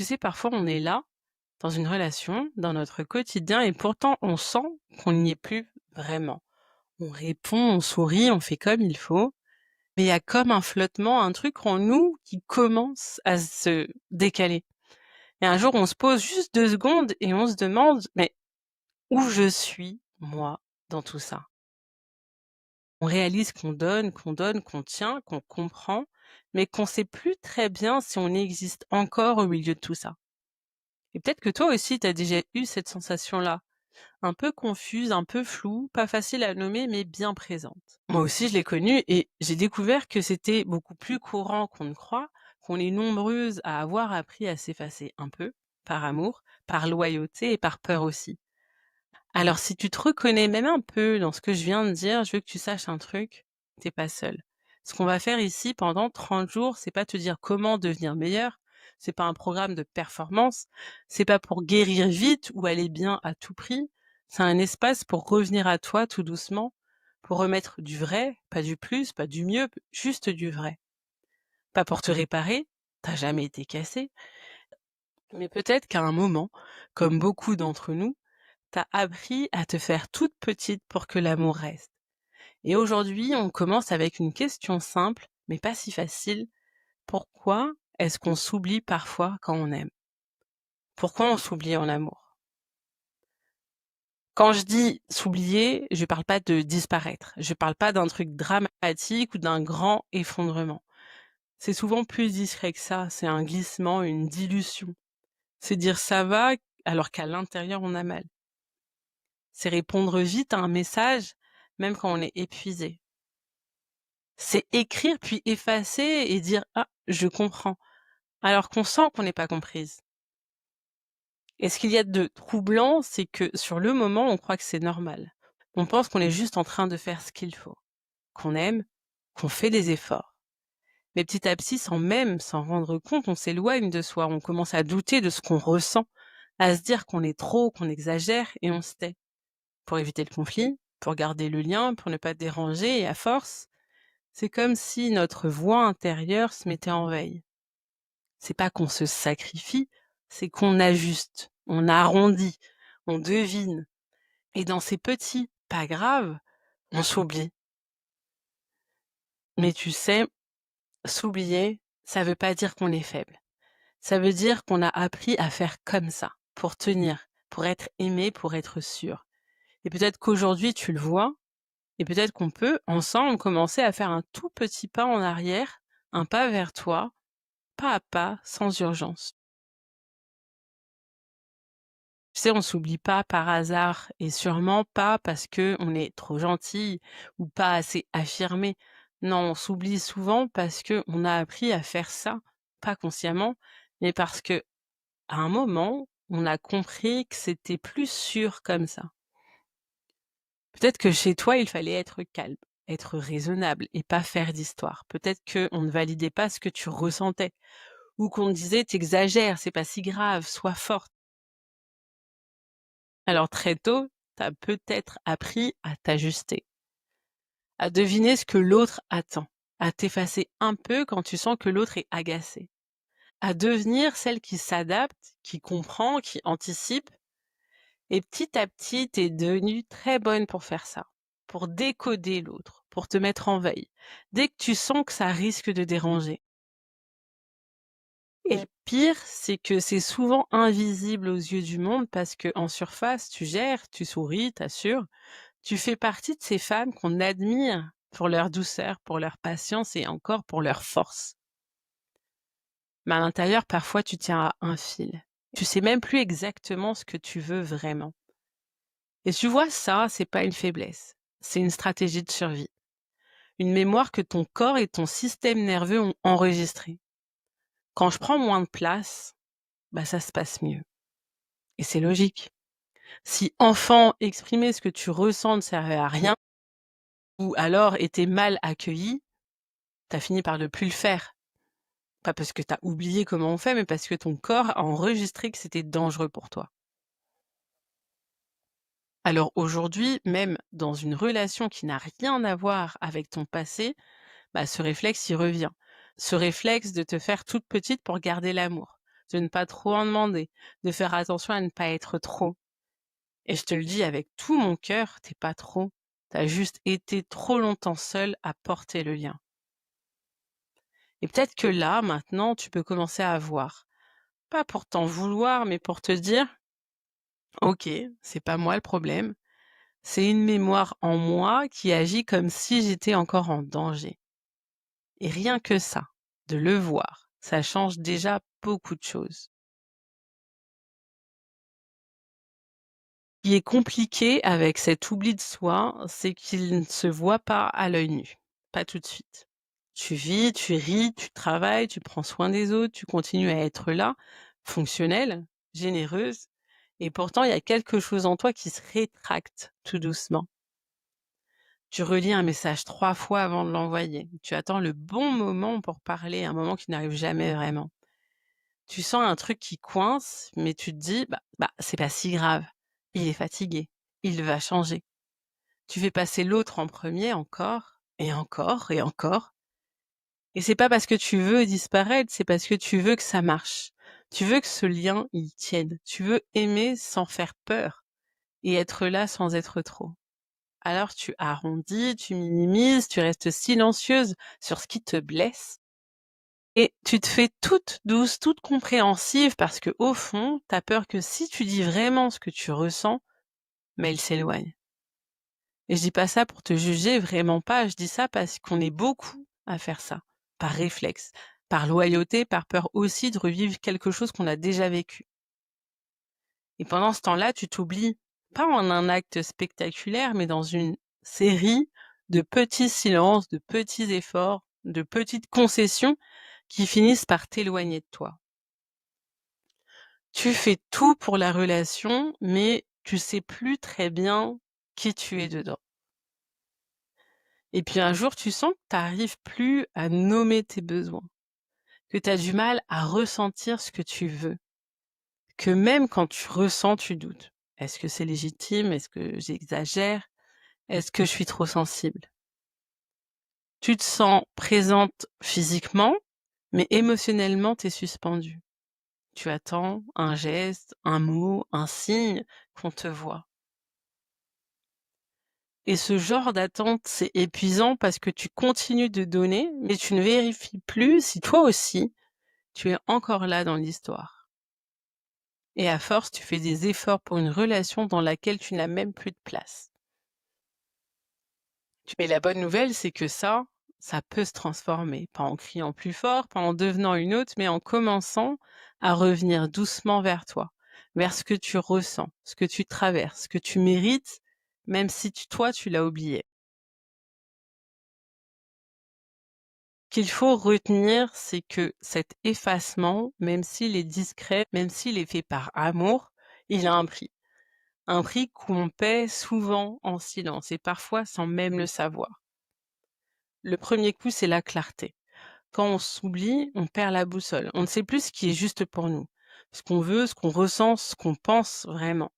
Tu sais, parfois on est là, dans une relation, dans notre quotidien et pourtant on sent qu'on n'y est plus vraiment. On répond, on sourit, on fait comme il faut, mais il y a comme un flottement, un truc en nous qui commence à se décaler. Et un jour on se pose juste 2 secondes et on se demande: «Mais où je suis, moi, dans tout ça?» On réalise qu'on donne, qu'on tient, qu'on comprend, mais qu'on sait plus très bien si on existe encore au milieu de tout ça. Et peut-être que toi aussi tu as déjà eu cette sensation-là, un peu confuse, un peu floue, pas facile à nommer, mais bien présente. Moi aussi, je l'ai connue et j'ai découvert que c'était beaucoup plus courant qu'on ne croit, qu'on est nombreuses à avoir appris à s'effacer un peu, par amour, par loyauté et par peur aussi. Alors si tu te reconnais même un peu dans ce que je viens de dire, je veux que tu saches un truc, t'es pas seule. Ce qu'on va faire ici pendant 30 jours, c'est pas te dire comment devenir meilleur, c'est pas un programme de performance, c'est pas pour guérir vite ou aller bien à tout prix, c'est un espace pour revenir à toi tout doucement, pour remettre du vrai, pas du plus, pas du mieux, juste du vrai. Pas pour te réparer, t'as jamais été cassé, mais peut-être qu'à un moment, comme beaucoup d'entre nous, t'as appris à te faire toute petite pour que l'amour reste. Et aujourd'hui, on commence avec une question simple, mais pas si facile. Pourquoi est-ce qu'on s'oublie parfois quand on aime? Pourquoi on s'oublie en amour? Quand je dis s'oublier, je parle pas de disparaître. Je parle pas d'un truc dramatique ou d'un grand effondrement. C'est souvent plus discret que ça. C'est un glissement, une dilution. C'est dire ça va alors qu'à l'intérieur on a mal. C'est répondre vite à un message, même quand on est épuisé. C'est écrire puis effacer et dire: «Ah, je comprends», alors qu'on sent qu'on n'est pas comprise. Et ce qu'il y a de troublant, c'est que sur le moment, on croit que c'est normal. On pense qu'on est juste en train de faire ce qu'il faut, qu'on aime, qu'on fait des efforts. Mais petit à petit, sans même s'en rendre compte, on s'éloigne de soi, on commence à douter de ce qu'on ressent, à se dire qu'on est trop, qu'on exagère et on se tait. Pour éviter le conflit, pour garder le lien, pour ne pas déranger et à force, c'est comme si notre voix intérieure se mettait en veille. C'est pas qu'on se sacrifie, c'est qu'on ajuste, on arrondit, on devine. Et dans ces petits pas graves, on s'oublie. Mais tu sais, s'oublier, ça veut pas dire qu'on est faible. Ça veut dire qu'on a appris à faire comme ça, pour tenir, pour être aimé, pour être sûr. Et peut-être qu'aujourd'hui tu le vois, et peut-être qu'on peut, ensemble, commencer à faire un tout petit pas en arrière, un pas vers toi, pas à pas, sans urgence. Tu sais, on s'oublie pas par hasard et sûrement pas parce que on est trop gentil ou pas assez affirmé. Non, on s'oublie souvent parce que on a appris à faire ça, pas consciemment, mais parce que à un moment, on a compris que c'était plus sûr comme ça. Peut-être que chez toi, il fallait être calme, être raisonnable et pas faire d'histoire. Peut-être qu'on ne validait pas ce que tu ressentais ou qu'on te disait: «T'exagères, c'est pas si grave, sois forte». Alors très tôt, tu as peut-être appris à t'ajuster, à deviner ce que l'autre attend, à t'effacer un peu quand tu sens que l'autre est agacé, à devenir celle qui s'adapte, qui comprend, qui anticipe. Et petit à petit, tu es devenue très bonne pour faire ça, pour décoder l'autre, pour te mettre en veille, dès que tu sens que ça risque de déranger. Et le pire, c'est que c'est souvent invisible aux yeux du monde parce que en surface, tu gères, tu souris, t'assures. Tu fais partie de ces femmes qu'on admire pour leur douceur, pour leur patience et encore pour leur force. Mais à l'intérieur, parfois, tu tiens à un fil. Tu sais même plus exactement ce que tu veux vraiment. Et tu vois, ça, c'est pas une faiblesse. C'est une stratégie de survie. Une mémoire que ton corps et ton système nerveux ont enregistrée. Quand je prends moins de place, bah, ça se passe mieux. Et c'est logique. Si enfant, exprimer ce que tu ressens ne servait à rien, ou alors était mal accueilli, t'as fini par ne plus le faire. Pas parce que tu as oublié comment on fait, mais parce que ton corps a enregistré que c'était dangereux pour toi. Alors aujourd'hui, même dans une relation qui n'a rien à voir avec ton passé, bah, ce réflexe y revient. Ce réflexe de te faire toute petite pour garder l'amour. de ne pas trop en demander, de faire attention à ne pas être trop. Et je te le dis avec tout mon cœur, tu pas trop. Tu as juste été trop longtemps seule à porter le lien. Et peut-être que là, maintenant, tu peux commencer à voir. Pas pour t'en vouloir, mais pour te dire: «OK, c'est pas moi le problème, c'est une mémoire en moi qui agit comme si j'étais encore en danger». Et rien que ça, de le voir, ça change déjà beaucoup de choses. Ce qui est compliqué avec cet oubli de soi, c'est qu'il ne se voit pas à l'œil nu, pas tout de suite. Tu vis, tu ris, tu travailles, tu prends soin des autres, tu continues à être là, fonctionnelle, généreuse, et pourtant il y a quelque chose en toi qui se rétracte tout doucement. Tu relis un message 3 fois avant de l'envoyer. Tu attends le bon moment pour parler, un moment qui n'arrive jamais vraiment. Tu sens un truc qui coince, mais tu te dis: «Bah, c'est pas si grave. Il est fatigué, il va changer». Tu fais passer l'autre en premier encore et encore et encore, et c'est pas parce que tu veux disparaître, c'est parce que tu veux que ça marche. Tu veux que ce lien, il tienne. Tu veux aimer sans faire peur et être là sans être trop. Alors tu arrondis, tu minimises, tu restes silencieuse sur ce qui te blesse. Et tu te fais toute douce, toute compréhensive parce que au fond, tu as peur que si tu dis vraiment ce que tu ressens, il s'éloigne. Et je dis pas ça pour te juger, vraiment pas, je dis ça parce qu'on est beaucoup à faire ça, par réflexe, par loyauté, par peur aussi de revivre quelque chose qu'on a déjà vécu. Et pendant ce temps-là, tu t'oublies, pas en un acte spectaculaire, mais dans une série de petits silences, de petits efforts, de petites concessions qui finissent par t'éloigner de toi. Tu fais tout pour la relation, mais tu sais plus très bien qui tu es dedans. Et puis un jour, tu sens que tu arrives plus à nommer tes besoins, que tu as du mal à ressentir ce que tu veux, que même quand tu ressens, tu doutes. Est-ce que c'est légitime? Est-ce que j'exagère? Est-ce que je suis trop sensible? Tu te sens présente physiquement, mais émotionnellement, tu es suspendue. Tu attends un geste, un mot, un signe qu'on te voit. Et ce genre d'attente, c'est épuisant parce que tu continues de donner, mais tu ne vérifies plus si toi aussi, tu es encore là dans l'histoire. Et à force, tu fais des efforts pour une relation dans laquelle tu n'as même plus de place. Mais la bonne nouvelle, c'est que ça peut se transformer, pas en criant plus fort, pas en devenant une autre, mais en commençant à revenir doucement vers toi, vers ce que tu ressens, ce que tu traverses, ce que tu mérites, même si toi, tu l'as oublié. Ce qu'il faut retenir, c'est que cet effacement, même s'il est discret, même s'il est fait par amour, il a un prix. Un prix qu'on paie souvent en silence et parfois sans même le savoir. Le premier coup, c'est la clarté. Quand on s'oublie, on perd la boussole. On ne sait plus ce qui est juste pour nous, ce qu'on veut, ce qu'on ressent, ce qu'on pense vraiment.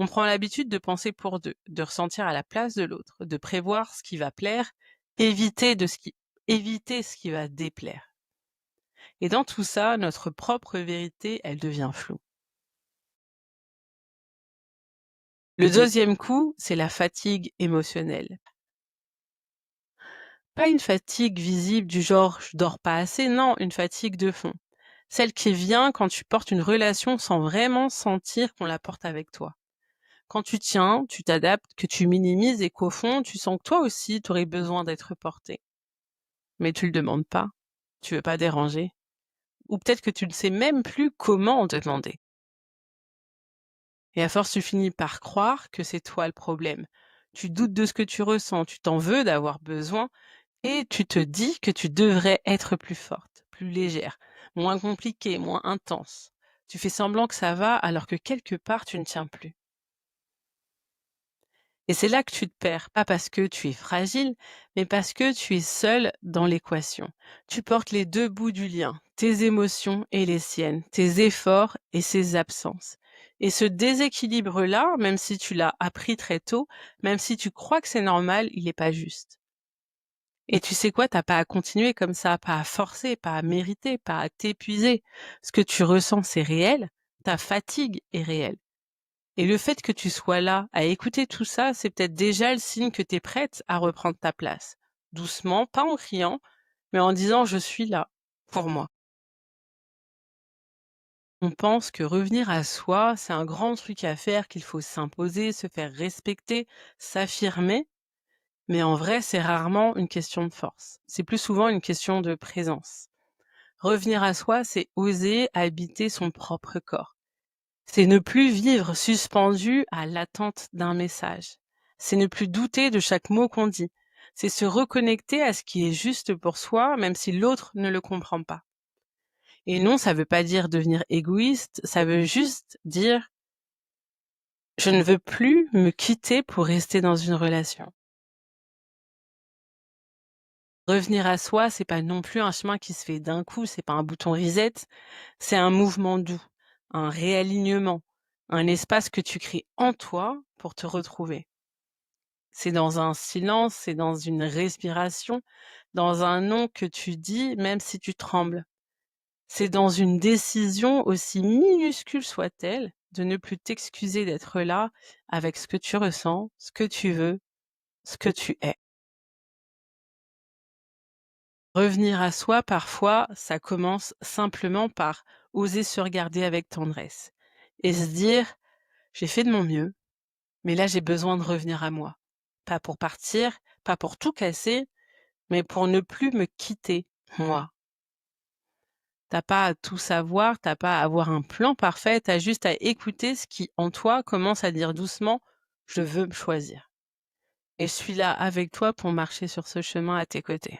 On prend l'habitude de penser pour deux, de ressentir à la place de l'autre, de prévoir ce qui va plaire, éviter ce qui va déplaire. Et dans tout ça, notre propre vérité, elle devient floue. Le deuxième coup, c'est la fatigue émotionnelle. Pas une fatigue visible du genre je dors pas assez, non, une fatigue de fond. Celle qui vient quand tu portes une relation sans vraiment sentir qu'on la porte avec toi. Quand tu tiens, tu t'adaptes, que tu minimises et qu'au fond, tu sens que toi aussi, tu aurais besoin d'être porté. Mais tu le demandes pas. Tu veux pas déranger. Ou peut-être que tu ne sais même plus comment demander. Et à force, tu finis par croire que c'est toi le problème. Tu doutes de ce que tu ressens, tu t'en veux d'avoir besoin et tu te dis que tu devrais être plus forte, plus légère, moins compliquée, moins intense. Tu fais semblant que ça va alors que quelque part tu ne tiens plus. Et c'est là que tu te perds, pas parce que tu es fragile, mais parce que tu es seule dans l'équation. Tu portes les deux bouts du lien, tes émotions et les siennes, tes efforts et ses absences. Et ce déséquilibre-là, même si tu l'as appris très tôt, même si tu crois que c'est normal, il n'est pas juste. Et tu sais quoi? T'as pas à continuer comme ça, pas à forcer, pas à mériter, pas à t'épuiser. Ce que tu ressens, c'est réel, ta fatigue est réelle. Et le fait que tu sois là, à écouter tout ça, c'est peut-être déjà le signe que tu es prête à reprendre ta place. Doucement, pas en criant, mais en disant: «Je suis là, pour moi». On pense que revenir à soi, c'est un grand truc à faire, qu'il faut s'imposer, se faire respecter, s'affirmer, mais en vrai, c'est rarement une question de force. C'est plus souvent une question de présence. Revenir à soi, c'est oser habiter son propre corps. C'est ne plus vivre suspendu à l'attente d'un message. C'est ne plus douter de chaque mot qu'on dit. C'est se reconnecter à ce qui est juste pour soi, même si l'autre ne le comprend pas. Et non, ça veut pas dire devenir égoïste, ça veut juste dire je ne veux plus me quitter pour rester dans une relation. Revenir à soi, c'est pas non plus un chemin qui se fait d'un coup, c'est pas un bouton reset, c'est un mouvement doux, un réalignement, un espace que tu crées en toi pour te retrouver. C'est dans un silence, c'est dans une respiration, dans un nom que tu dis même si tu trembles. C'est dans une décision aussi minuscule soit-elle de ne plus t'excuser d'être là avec ce que tu ressens, ce que tu veux, ce que tu es. Revenir à soi, parfois, ça commence simplement par oser se regarder avec tendresse et se dire: «J'ai fait de mon mieux, mais là j'ai besoin de revenir à moi». Pas pour partir, pas pour tout casser, mais pour ne plus me quitter, moi. T'as pas à tout savoir, t'as pas à avoir un plan parfait, t'as juste à écouter ce qui, en toi, commence à dire doucement: «Je veux me choisir» et je suis là avec toi pour marcher sur ce chemin à tes côtés.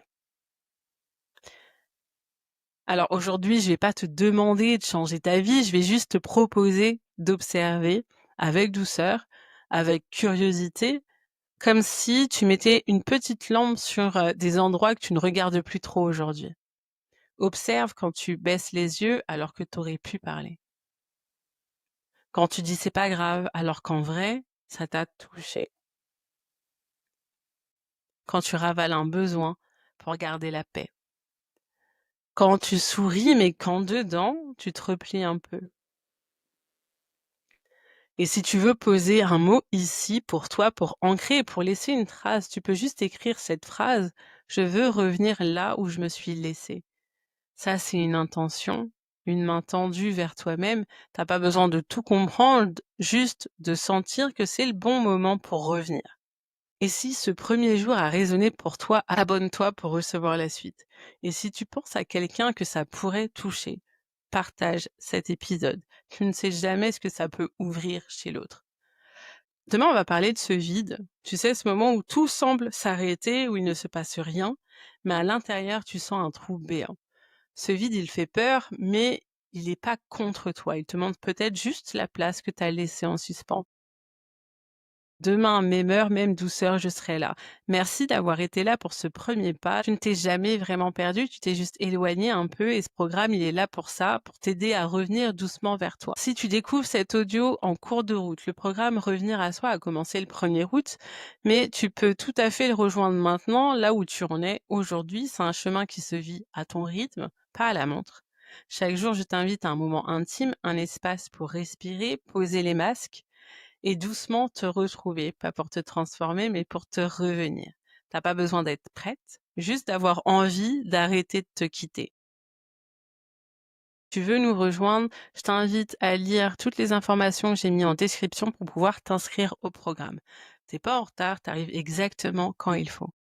Alors aujourd'hui, je vais pas te demander de changer ta vie, je vais juste te proposer d'observer avec douceur, avec curiosité, comme si tu mettais une petite lampe sur, des endroits que tu ne regardes plus trop aujourd'hui. Observe quand tu baisses les yeux alors que tu aurais pu parler. Quand tu dis: «C'est pas grave», alors qu'en vrai, ça t'a touché. Quand tu ravales un besoin pour garder la paix. Quand tu souris, mais qu'en dedans, tu te replies un peu. Et si tu veux poser un mot ici pour toi, pour ancrer, pour laisser une trace, tu peux juste écrire cette phrase: «Je veux revenir là où je me suis laissée». Ça, c'est une intention, une main tendue vers toi-même. T'as pas besoin de tout comprendre, juste de sentir que c'est le bon moment pour revenir. Et si ce premier jour a résonné pour toi, abonne-toi pour recevoir la suite. Et si tu penses à quelqu'un que ça pourrait toucher, partage cet épisode. Tu ne sais jamais ce que ça peut ouvrir chez l'autre. Demain, on va parler de ce vide. Tu sais, ce moment où tout semble s'arrêter, où il ne se passe rien, mais à l'intérieur, tu sens un trou béant. Ce vide, il fait peur, mais il n'est pas contre toi. Il te montre peut-être juste la place que tu as laissée en suspens. Demain, même heure, même douceur, je serai là. Merci d'avoir été là pour ce premier pas. Tu ne t'es jamais vraiment perdu, tu t'es juste éloigné un peu et ce programme, il est là pour ça, pour t'aider à revenir doucement vers toi. Si tu découvres cet audio en cours de route, le programme Revenir à soi a commencé le 1er août, mais tu peux tout à fait le rejoindre maintenant, là où tu en es aujourd'hui. C'est un chemin qui se vit à ton rythme, pas à la montre. Chaque jour, je t'invite à un moment intime, un espace pour respirer, poser les masques et doucement te retrouver, pas pour te transformer, mais pour te revenir. T'as pas besoin d'être prête, juste d'avoir envie d'arrêter de te quitter. Tu veux nous rejoindre, je t'invite à lire toutes les informations que j'ai mis en description pour pouvoir t'inscrire au programme. T'es pas en retard, t'arrives exactement quand il faut.